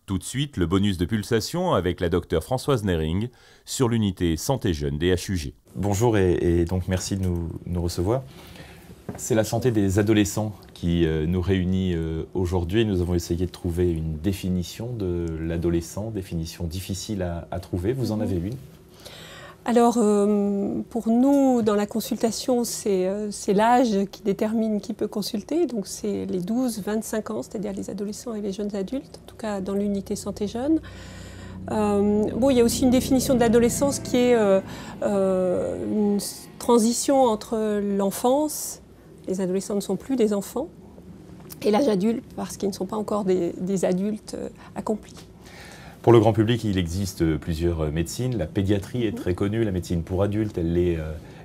Tout de suite, le bonus de pulsation avec la docteure Françoise Nering sur l'unité Santé Jeune des HUG. Bonjour et donc merci de nous recevoir. C'est la santé des adolescents qui nous réunit aujourd'hui. Nous avons essayé de trouver une définition de l'adolescent, définition difficile à trouver. Vous en avez une ? Alors, pour nous, dans la consultation, c'est l'âge qui détermine qui peut consulter. Donc, c'est les 12-25 ans, c'est-à-dire les adolescents et les jeunes adultes, en tout cas dans l'unité santé jeune. Il y a aussi une définition de l'adolescence qui est une transition entre l'enfance, les adolescents ne sont plus des enfants, et l'âge adulte, parce qu'ils ne sont pas encore des adultes accomplis. Pour le grand public, il existe plusieurs médecines. La pédiatrie est très connue, la médecine pour adultes, elle l'est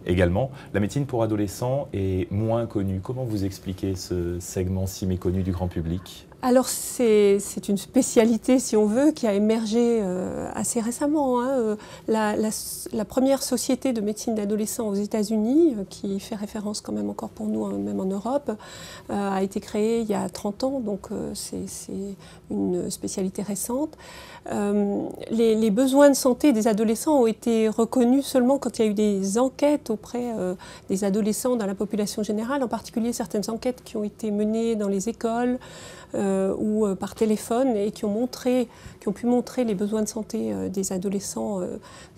également. La médecine pour adolescents est moins connue. Comment vous expliquez ce segment si méconnu du grand public ? Alors c'est une spécialité, si on veut, qui a émergé assez récemment. La première société de médecine d'adolescents aux États-Unis, qui fait référence quand même encore pour nous, même en Europe, a été créée il y a 30 ans, donc c'est une spécialité récente. Les besoins de santé des adolescents ont été reconnus seulement quand il y a eu des enquêtes auprès des adolescents dans la population générale, en particulier certaines enquêtes qui ont été menées dans les écoles, ou par téléphone et qui ont pu montrer les besoins de santé des adolescents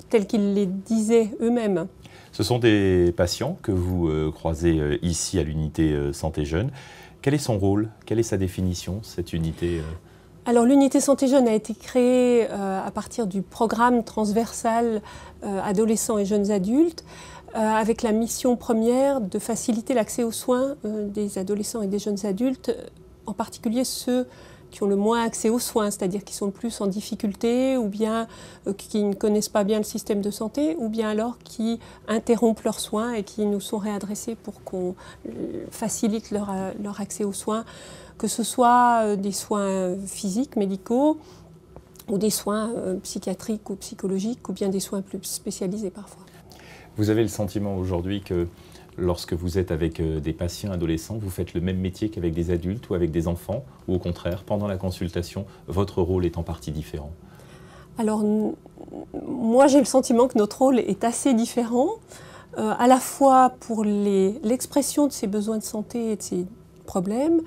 tels qu'ils les disaient eux-mêmes. Ce sont des patients que vous croisez ici à l'unité Santé Jeune. Quel est son rôle? Quelle est sa définition, cette unité Alors l'unité Santé Jeune a été créée à partir du programme transversal adolescents et jeunes adultes, avec la mission première de faciliter l'accès aux soins des adolescents et des jeunes adultes, en particulier ceux qui ont le moins accès aux soins, c'est-à-dire qui sont le plus en difficulté, ou bien qui ne connaissent pas bien le système de santé, ou bien alors qui interrompent leurs soins et qui nous sont réadressés pour qu'on facilite leur accès aux soins, que ce soit des soins physiques, médicaux, ou des soins psychiatriques ou psychologiques, ou bien des soins plus spécialisés parfois. Vous avez le sentiment aujourd'hui que lorsque vous êtes avec des patients adolescents, vous faites le même métier qu'avec des adultes ou avec des enfants, ou au contraire, pendant la consultation, votre rôle est en partie différent? Alors, moi j'ai le sentiment que notre rôle est assez différent, à la fois pour l'expression de ces besoins de santé et de ces problèmes,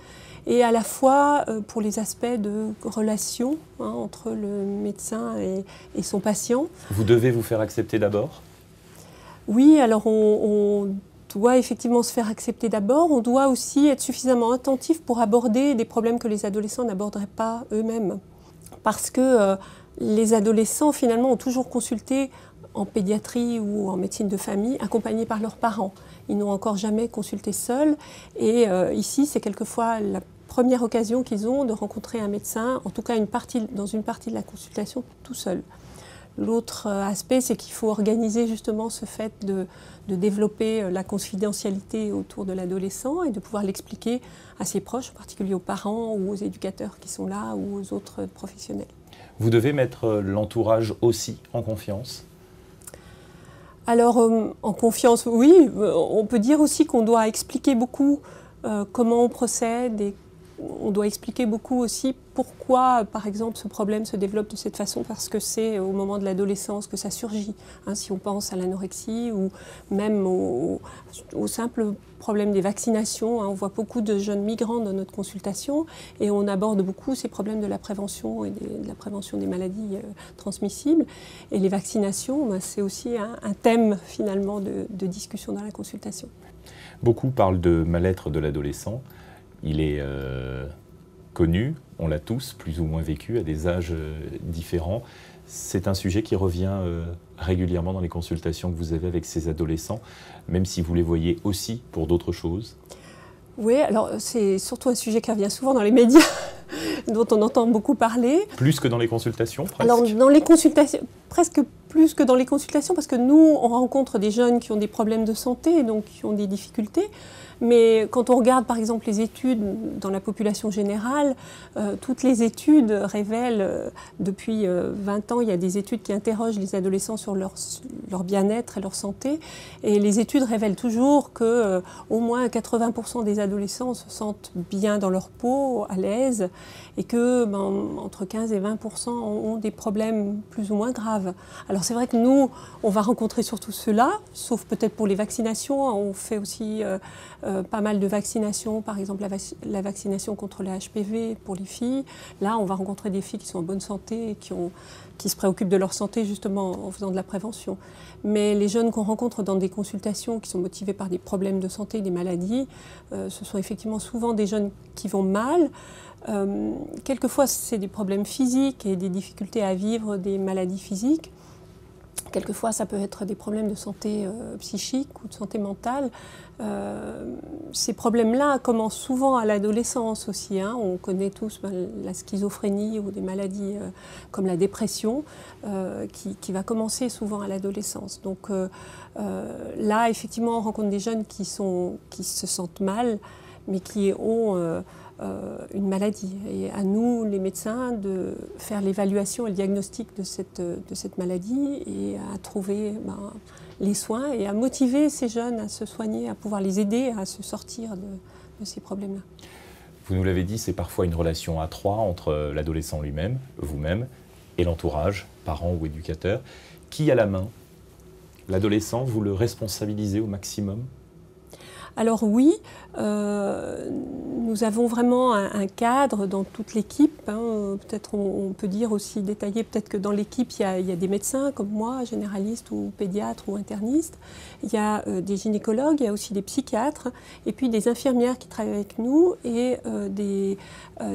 et à la fois pour les aspects de relation entre le médecin et son patient. Vous devez vous faire accepter d'abord? Oui, alors on doit effectivement se faire accepter d'abord. On doit aussi être suffisamment attentif pour aborder des problèmes que les adolescents n'aborderaient pas eux-mêmes. Parce que les adolescents, finalement, ont toujours consulté en pédiatrie ou en médecine de famille, accompagnés par leurs parents. Ils n'ont encore jamais consulté seuls. Et ici, c'est quelquefois la première occasion qu'ils ont de rencontrer un médecin, en tout cas dans une partie de la consultation, tout seul. L'autre aspect, c'est qu'il faut organiser justement ce fait de développer la confidentialité autour de l'adolescent et de pouvoir l'expliquer à ses proches, en particulier aux parents ou aux éducateurs qui sont là ou aux autres professionnels. Vous devez mettre l'entourage aussi en confiance? Alors, en confiance, oui. On peut dire aussi qu'on doit expliquer beaucoup comment on procède et on doit expliquer beaucoup aussi pourquoi, par exemple, ce problème se développe de cette façon, parce que c'est au moment de l'adolescence que ça surgit. Si on pense à l'anorexie ou même au simple problème des vaccinations, on voit beaucoup de jeunes migrants dans notre consultation et on aborde beaucoup ces problèmes de la prévention et de la prévention des maladies transmissibles. Et les vaccinations, c'est aussi un thème finalement de discussion dans la consultation. Beaucoup parlent de mal-être de l'adolescent. Il est connu, on l'a tous plus ou moins vécu à des âges différents. C'est un sujet qui revient régulièrement dans les consultations que vous avez avec ces adolescents, même si vous les voyez aussi pour d'autres choses. Oui, alors c'est surtout un sujet qui revient souvent dans les médias, dont on entend beaucoup parler. Plus que dans les consultations, presque? Alors dans les consultations, presque plus que dans les consultations, parce que nous, on rencontre des jeunes qui ont des problèmes de santé, donc qui ont des difficultés, Mais quand on regarde par exemple les études dans la population générale, toutes les études révèlent, depuis 20 ans, il y a des études qui interrogent les adolescents sur leur bien-être et leur santé. Et les études révèlent toujours qu'au moins 80% des adolescents se sentent bien dans leur peau, à l'aise, et que entre 15 et 20% ont des problèmes plus ou moins graves. Alors c'est vrai que nous, on va rencontrer surtout ceux-là, sauf peut-être pour les vaccinations. On fait aussi pas mal de vaccinations, par exemple la vaccination contre le HPV pour les filles. Là, on va rencontrer des filles qui sont en bonne santé et qui se préoccupent de leur santé justement en faisant de la prévention. Mais les jeunes qu'on rencontre dans des consultations qui sont motivés par des problèmes de santé, des maladies, ce sont effectivement souvent des jeunes qui vont mal. Quelquefois, c'est des problèmes physiques et des difficultés à vivre des maladies physiques. Quelquefois, ça peut être des problèmes de santé psychique ou de santé mentale. Ces problèmes-là commencent souvent à l'adolescence aussi. On connaît tous la schizophrénie ou des maladies comme la dépression qui va commencer souvent à l'adolescence. Donc là, effectivement, on rencontre des jeunes qui se sentent mal, mais qui ont une maladie. Et à nous, les médecins, de faire l'évaluation et le diagnostic de cette maladie et à trouver les soins et à motiver ces jeunes à se soigner, à pouvoir les aider à se sortir de ces problèmes-là. Vous nous l'avez dit, c'est parfois une relation à trois entre l'adolescent lui-même, vous-même, et l'entourage, parents ou éducateurs. Qui a la main? L'adolescent, vous le responsabilisez au maximum? Alors oui, nous avons vraiment un cadre dans toute l'équipe. Peut-être on peut dire aussi, détailler peut-être que dans l'équipe, il y a des médecins comme moi, généralistes ou pédiatres ou internistes. Il y a des gynécologues, il y a aussi des psychiatres, et puis des infirmières qui travaillent avec nous et des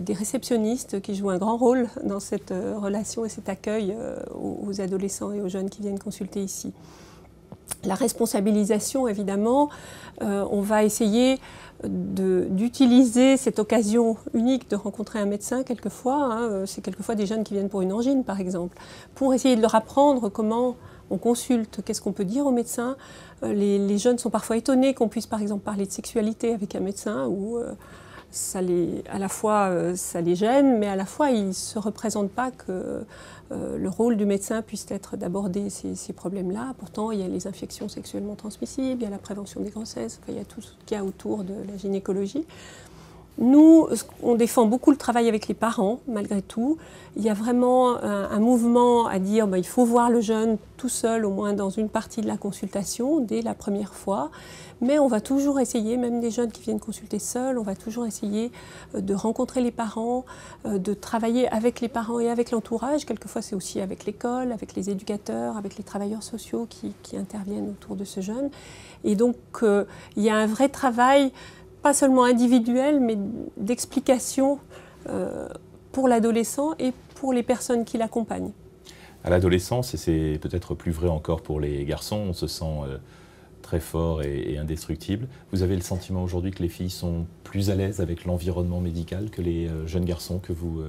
réceptionnistes qui jouent un grand rôle dans cette relation et cet accueil aux adolescents et aux jeunes qui viennent consulter ici. La responsabilisation, évidemment, on va essayer d'utiliser cette occasion unique de rencontrer un médecin quelquefois. C'est quelquefois des jeunes qui viennent pour une angine, par exemple, pour essayer de leur apprendre comment on consulte, qu'est-ce qu'on peut dire au médecin. Les jeunes sont parfois étonnés qu'on puisse, par exemple, parler de sexualité avec un médecin ou à la fois ça les gêne, mais à la fois ils ne se représentent pas que le rôle du médecin puisse être d'aborder ces problèmes-là. Pourtant, il y a les infections sexuellement transmissibles, il y a la prévention des grossesses, il y a tout ce qu'il y a autour de la gynécologie. Nous, on défend beaucoup le travail avec les parents, malgré tout. Il y a vraiment un mouvement à dire il faut voir le jeune tout seul, au moins dans une partie de la consultation, dès la première fois. Mais on va toujours essayer, même des jeunes qui viennent consulter seuls, on va toujours essayer de rencontrer les parents, de travailler avec les parents et avec l'entourage. Quelquefois, c'est aussi avec l'école, avec les éducateurs, avec les travailleurs sociaux qui interviennent autour de ce jeune. Et donc, il y a un vrai travail, pas seulement individuel, mais d'explication pour l'adolescent et pour les personnes qui l'accompagnent. À l'adolescence, et c'est peut-être plus vrai encore pour les garçons, on se sent très fort et indestructible. Vous avez le sentiment aujourd'hui que les filles sont plus à l'aise avec l'environnement médical que les jeunes garçons que vous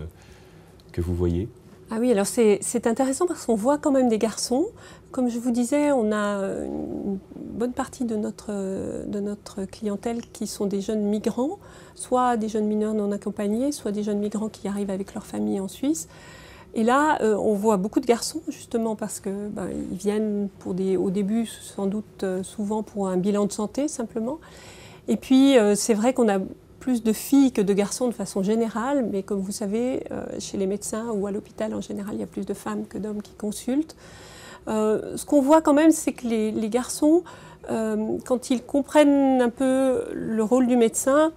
voyez? Ah oui, alors c'est intéressant parce qu'on voit quand même des garçons. Comme je vous disais, on a une bonne partie de notre clientèle qui sont des jeunes migrants, soit des jeunes mineurs non accompagnés, soit des jeunes migrants qui arrivent avec leur famille en Suisse. Et là, on voit beaucoup de garçons, justement, parce qu'ils viennent au début, sans doute, souvent pour un bilan de santé, simplement. Et puis, c'est vrai qu'on a plus de filles que de garçons de façon générale, mais comme vous savez, chez les médecins ou à l'hôpital, en général, il y a plus de femmes que d'hommes qui consultent. Ce qu'on voit quand même, c'est que les garçons, quand ils comprennent un peu le rôle du médecin,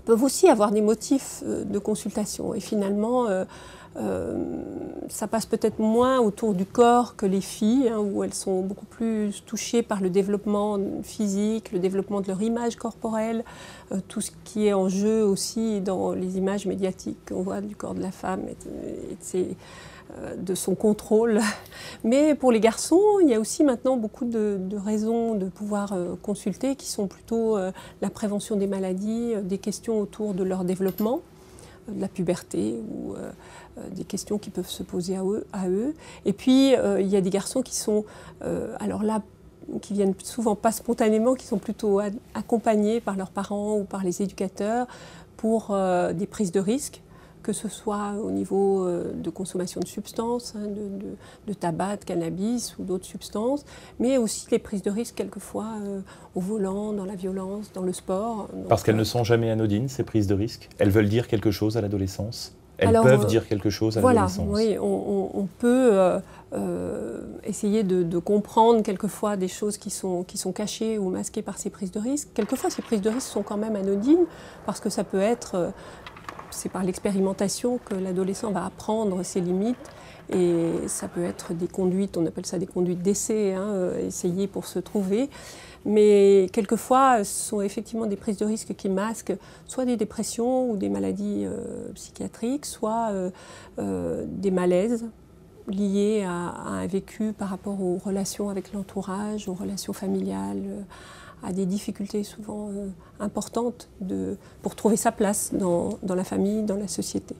peuvent aussi avoir des motifs de consultation. Et finalement, ça passe peut-être moins autour du corps que les filles, où elles sont beaucoup plus touchées par le développement physique, le développement de leur image corporelle, tout ce qui est en jeu aussi dans les images médiatiques qu'on voit du corps de la femme et de son contrôle. Mais pour les garçons, il y a aussi maintenant beaucoup de raisons de pouvoir consulter qui sont plutôt la prévention des maladies, des questions autour de leur développement, de la puberté ou des questions qui peuvent se poser à eux. Et puis, il y a des garçons qui sont, alors là, qui viennent souvent pas spontanément, qui sont plutôt accompagnés par leurs parents ou par les éducateurs pour des prises de risques, que ce soit au niveau de consommation de substances, de tabac, de cannabis ou d'autres substances, mais aussi les prises de risques quelquefois au volant, dans la violence, dans le sport. Parce qu'elles ne sont jamais anodines, ces prises de risques. Elles veulent dire quelque chose à l'adolescence. Elles peuvent dire quelque chose à l'adolescence. Oui, on peut essayer de comprendre quelquefois des choses qui sont cachées ou masquées par ces prises de risques. Quelquefois, ces prises de risques sont quand même anodines, parce que ça peut être... c'est par l'expérimentation que l'adolescent va apprendre ses limites, et ça peut être des conduites, on appelle ça des conduites d'essai, essayer pour se trouver. Mais quelquefois, ce sont effectivement des prises de risques qui masquent soit des dépressions ou des maladies psychiatriques, soit des malaises liés à un vécu par rapport aux relations avec l'entourage, aux relations familiales, à des difficultés souvent importantes pour trouver sa place dans la famille, dans la société.